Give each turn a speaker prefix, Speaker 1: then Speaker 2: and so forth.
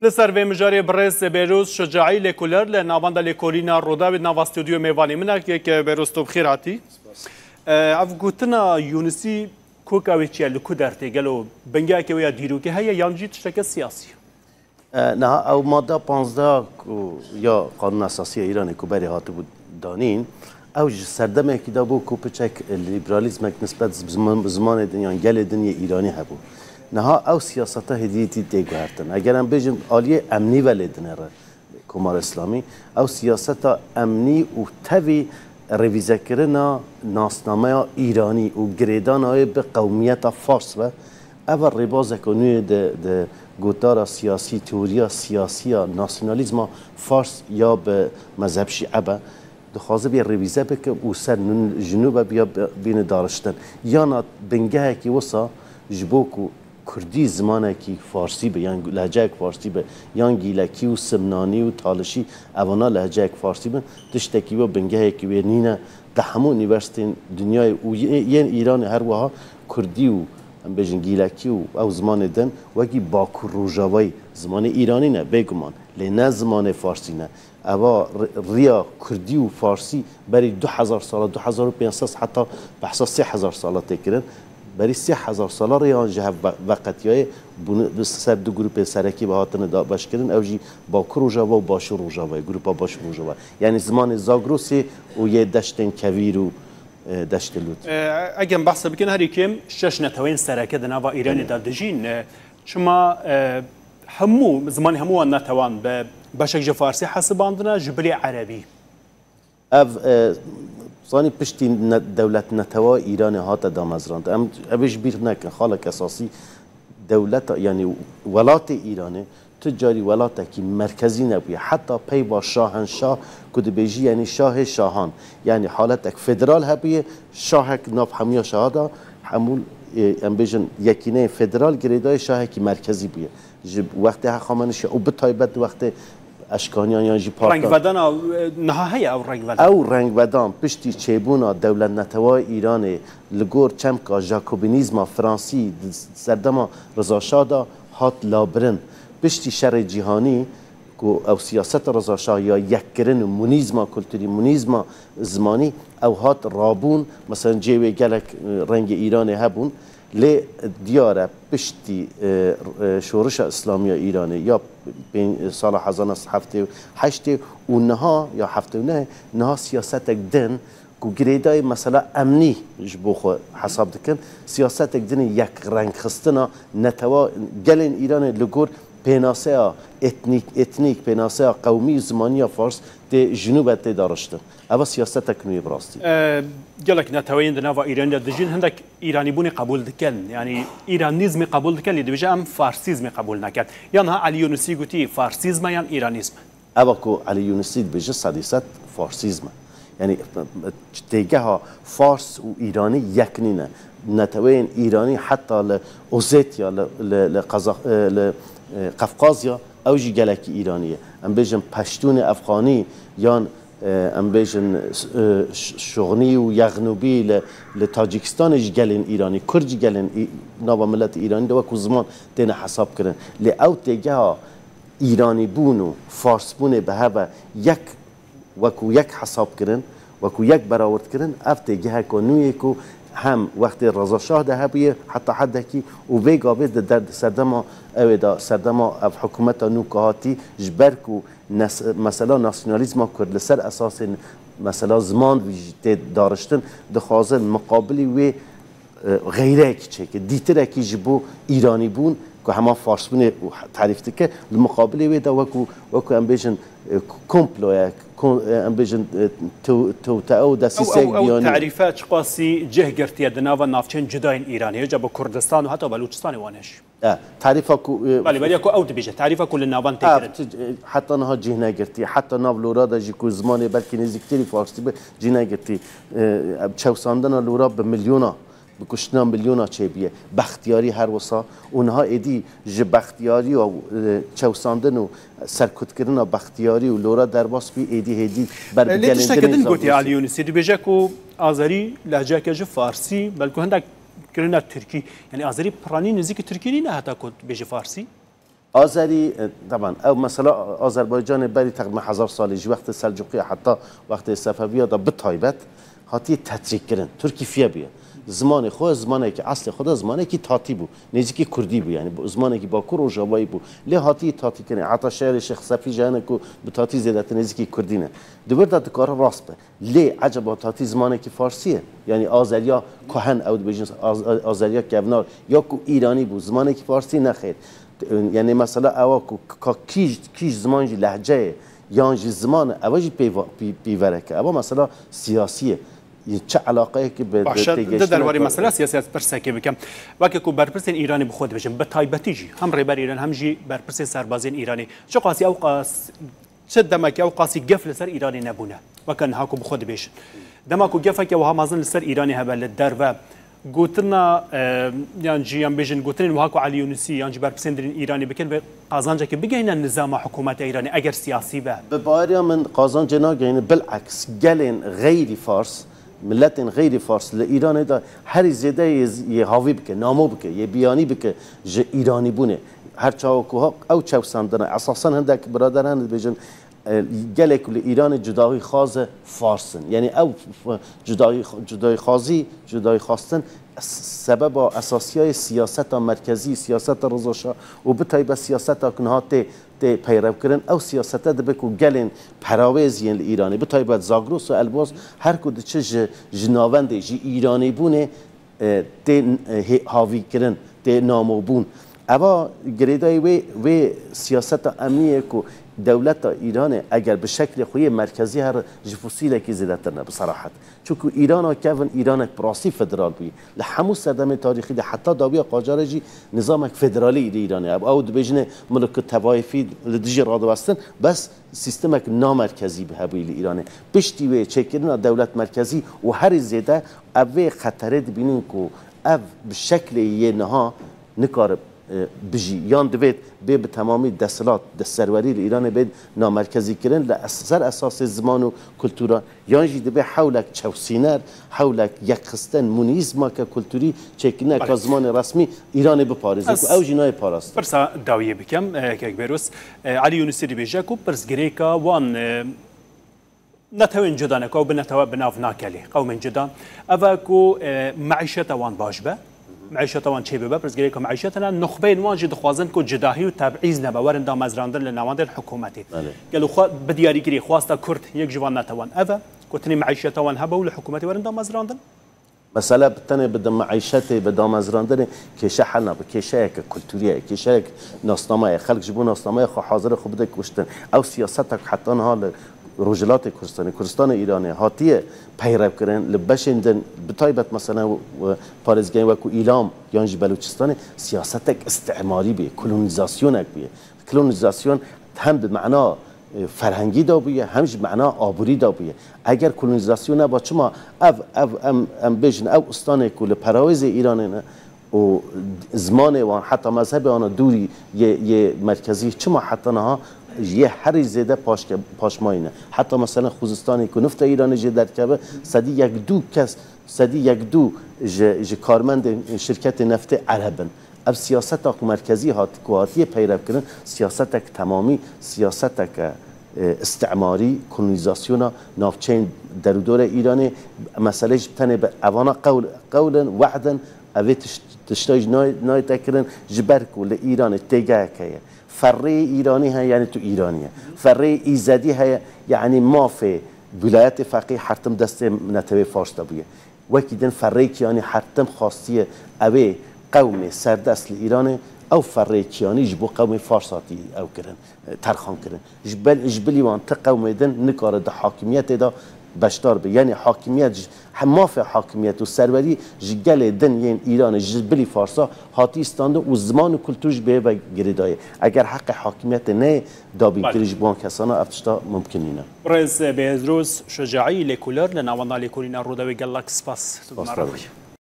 Speaker 1: لسر و مجاری برز بیروز شجاعی لکولر لنوانده لکولینا رودا به نو استودیو میوانی منه که بیروز تو بخیر هاتی. اف گوتنا یونسی کوکاوی چیه لکو درته گلو بنگه که ویا دیرو که هیا یانجی تشتک سیاسی.
Speaker 2: نه او ماده 15 یا قانون اساسی ایران که بری هاتو بود دانین او سردمه که دابو کوپچک لیبرالیسم نسبت زمان دنیا گل دنیا ایرانی هبو. نه او سیاست هدیتی دیگرتن. اگر هم بجیم عالیه امنی ولدنه را کمار اسلامی او سیاست امنی و توی رویزه کردن ناسنامه ایرانی و گریدان های به قومیت فارس و اول رباز کنوی ده گوتارا سیاسی توریا سیاسی ناسیونالیزم فارس یا به مذهب شیعه به دخوازه بیا رویزه بکه و سر جنوب بیا بین دارشتن یا نا بنگه که وسا جبوکو کردی زمانه که فارسی به یعنی لهجه فارسی به یعنی گیلکی و سمنانی و تالشی اوانا لهجه فارسی به تشتکی و بنگه که نینه ده همون یونیورسیته دنیای و یعنی ایران هر وها کردی و بجن گیلکی و او زمان دن وگی باکو روجاوی زمان ایرانی نه بگمان لنه زمان فارسی نه اوا ریا کردی و فارسی برای 2000 سال 2500 حتی بحثا 3000 سال تکرن برای 3000 سال ریان جه وقتیای به سر دو گروپ سرکی به هاتن دا باش کردن اوجی باکو روجاوا و باشو روجاوا گروپا باشو روجاوا یعنی زمان زاگروسی و یه دشتن کویر و دشت لوت
Speaker 1: اگه بحث بکن هری کم شش نتوین سرکه دنوا ایرانی دادجین شما همو زمان همو نتوان به بشک فارسی حساباندنا جبری عربی
Speaker 2: اف صانی پشتی دولت نتوا ایران هات دامزراند ام ابش بیر نکن خالق اساسی دولت یعنی ولات ایرانه تجاری ولات کی مرکزی نبوده حتی پی با شاهنشاه کد بیجی یعنی شاه شاهان یعنی حالت فدرال هبیه شاه ناف همیا شاهدا همون ام بیجن یکینه فدرال گریدای شاه کی مرکزی بیه وقتی هخامنش او به تایبت وقتی اشکانیان یا جی پارت
Speaker 1: رنگ بدن نهایی
Speaker 2: او رنگ بدن پشتی چیبونا دولت نتوای ایران لگور چمکا ژاکوبینیزم فرانسی سردما رضا شاه هات لابرن پشتی شر جهانی او سیاست رضا شاه یا یکرن مونیزم کلتوری مونیزم زمانی او هات رابون مثلا جیوی گلک رنگ ایران هبون لی دیاره پشتی شورش اسلامی ایرانی یا بین سال 1978 و نها یا 79 نها سیاست دن کو گریدای مثلا امنی جبوخ حساب دکن سیاست دن یک رنگ خستنا نتوا گلین ایران لگور پیناسه اتنیک پیناسه قومی زمانی فارس ده جنوب ته دارشتن اما سیاست کنوی براستی
Speaker 1: گلک نتوین دنوا ایران دجین هندک ایرانی بونی قبول دکن یعنی ایرانیزم قبول دکن لیدی بجا ام فارسیزم قبول نکرد یعنی ها علی یونسی گوتی فارسیزم یا ایرانیزم
Speaker 2: اما کو علی یونسی بجا صدیست فارسیزم یعنی دیگه ها فارس و ایرانی یک نینه نتوین ایرانی حتی لأوزیتیا قفقازیا اوجی گلکی ایرانیه ام بیجن پشتون افغانی یا ام بیجن شغنی و یغنوبی لتاجیکستان گلین ایرانی کرد گلین نوا ملت ایرانی دو زمان دین حساب کردن لی او دیگه ها ایرانی بون و فارس بون به هوا یک وکو یک حساب کردن وکو یک براورد کردن اف دیگه ها کنویه که هم وقت رضا شاه ده هبیه حتی حد کی و ویگا به در سردما اودا سردما اف حکومت نوکاتی جبرکو مثلا ناسیونالیسم کرد لسر اساس مثلا زمان ویژه دارشتن دخوازن مقابلی و غیره کی که دیتره کی جبو ایرانی بون که همه فارس بونه تعریف تکه المقابلی و دا وکو امبیشن کمپلویا امبیشن تو تاو دسیسه
Speaker 1: او تعریفات قاسی جه گرتیه دناوا نافچن جداین ایرانی جب کردستان و حتی بلوچستان وانش
Speaker 2: تعریفا کو
Speaker 1: بله کو او دبیجه تعریفا کل ناوان تکرد
Speaker 2: حتی نه جه نگرتی حتی ناو لورا دا جی کو زمانه بلکه نزدیکتری فارسی به جه نگرتی چوساندن لورا به میلیونا بکشتن میلیونا چه بیه بختیاری هر وسا اونها ایدی ج بختیاری و چوساندن و سرکوت کردن بختیاری و لورا در باس بی ایدی هدی
Speaker 1: بر گلندن کدن گوتی علی یونسی دی بجا کو آذری لهجه که فارسی بلکه هندک کردن ترکی یعنی آذری پرانی نزدیک ترکی نه حتی کد بجا فارسی
Speaker 2: آذری طبعا او مثلا آذربایجان بری تقریبا 1000 سالش وقت سلجوقی حتی وقت صفویه دا به تایبت هاتی تطریق کردن ترکی فیه بیه زمان خود زمانی که اصل خود زمانی که تاتی بود نزدیکی کردی بود یعنی زمانی که باکور و جوایی بود لی هاتی تاتی کنه حتی شهر شیخ صفی جهان کو به تاتی زیادت نزدیکی کردی نه دوباره داد کار راست به لی عجب تاتی زمانی که فارسیه یعنی آذریا کهن او بجنس آذریا کونار یا کو ایرانی بود زمانی که فارسی نخیر یعنی مثلا اوا کو کیش زمانی لهجه یا زمان اواجی پیوره که اما مثلا سیاسیه چه علاقه که به
Speaker 1: ده درباره مسئله سیاست پرسکی بکم وقتی که برپرسین ایرانی بخود بشم به تایبتی جی هم ریبر ایران هم جی برپرسین سربازین ایرانی چه قاسی او قاس چه دمک او قاسی قفل سر ایرانی نبونه وکن هاکو بخود بشن دمکو قفل که وها مازن سر ایرانی هبل در و گوتنا یعنی جیان بیشن گوتن وهاکو علی یونسی یعنی برپرسین درین ایرانی بکن و قازانجا که بگین نظام حکومت ایرانی اگر سیاسی به
Speaker 2: باوریا من قازانج ناگین بالعکس گلین غیر فارس ملت غیر فارس لإيران دا هر زیده یه هاوی بکه نامو بکه یه بیانی بکه ج ایرانی بونه هر چاوکوها او چوساندنه اساسا هندک برادران بیجن گلک لإيران جدایی خاص فارسن یعنی او جدایی خواستن سبب اساسی سیاست مرکزی سیاست رضاشاه و به تایبه سیاست کنها ته پیرو کردن او سیاست ده بکو گلین پراویزین ایرانی به تایبه زاگرس و الباس هر کد چه جناوند جی ایرانی بونه ته هاوی کردن ته نامو بون اما گریدای و سیاست امنیه کو دولت ایران اگر به شکل خوی مرکزی هر جفوسیله کی زیاده تر نه بصراحت چون ایران کیون ایران پراسی فدرال بی لحمو صدمه تاریخی ده حتی داوی قاجارجی نظام فدرالی ایرانی او دبیجنه ملک توایفی لدیجی رادو هستن بس سیستم نامرکزی به هبیل ایران پشتی و چکرنا دولت مرکزی و هر زیاده اوه خطره بینین کو او به شکل یه نها نکار بجی یان دوید به تمامی دستلات دستسروری ایران بید نامرکزی کردن لأسر اساس زمان و کلتورا یان جی به حولک چوسینر حولک یک خستن مونیزما که کلتوری چکنه که زمان رسمی ایران بپارزه او جنای پاراست
Speaker 1: پرسا داویه بکم که بیروس علی یونسی بیجا کو پرس گریکا وان نتوین جدا نکو بنتوا بناف ناکلی قوم جدا اوکو معیشت وان باش به معيشة وان شيء ببرز قريكم معيشتنا نخبين واجد خوازن كو جداهي وتبعيزنا بورن دا مزراندن لنواند الحكومتي قالوا بدياري كري خواستا كرد يك جوان نتوان أفا كنتني معيشة وان هبا والحكومتي ورن دا مزراندن
Speaker 2: مسألة بتاني بدم معيشتي بدام مزراندن كيشة حلنا بكيشة كالتورية كيشة ناسنامة خلق جبون ناسنامة خو حاضر خو بدك كشتن أو سياستك حتى نهال رجلات کردستان ایرانی هاتیه پیرو کردن لبشندن بتایبت مثلا پارزگین وکو ایلام یانج بلوچستان سیاستک استعماری بیه کلونیزاسیونک بیه کلونیزاسیون هم به معنا فرهنگی دا بیه همش معنا آبوری دا بیه اگر کلونیزاسیون با چما ام بجن او استان کل پراویز ایرانی نه و زمان و حتی مذهب آن دوری یه مرکزی چما حتی نها یه هر زیده پاشماینه حتی مثلا خوزستانی که نفت ایران جه در کبه صدی یک دو کارمند شرکت نفت عربن اب سیاست مرکزی هاتی پیرو کردن سیاست تمامی سیاست استعماری کلونیزاسیون نافچین در دور ایرانی مسئله جبتنه به اوانا قولا وعدا اوه تشتاج نای تکرن جبرکو لإیران تیگه که فره ایرانی ها یعنی تو ایرانیه فره ایزدی ها یعنی ما فی ولایت فقیه حرتم دست نتوی فارس دبیه وکی دن فره کیانی حرتم خاصیه اوه قوم سردست ایران او فره کیانی جبو قوم فارساتی او کرن ترخان کرن جبلی وان قوم دن نکاره ده حاکمیت دا بشتار به یعنی حاکمیت مافع حاکمیت و سروری جگل دن یعنی ایران جبلی فارسا هاتی استانده و زمان و کلتورش به و گریدایه اگر حق حاکمیت نه دابین کریج بان کسانا افتشتا ممکنینه
Speaker 1: رز بهزروز شجاعی لکولر لنوانا لکولینا رودوی گلک سپاس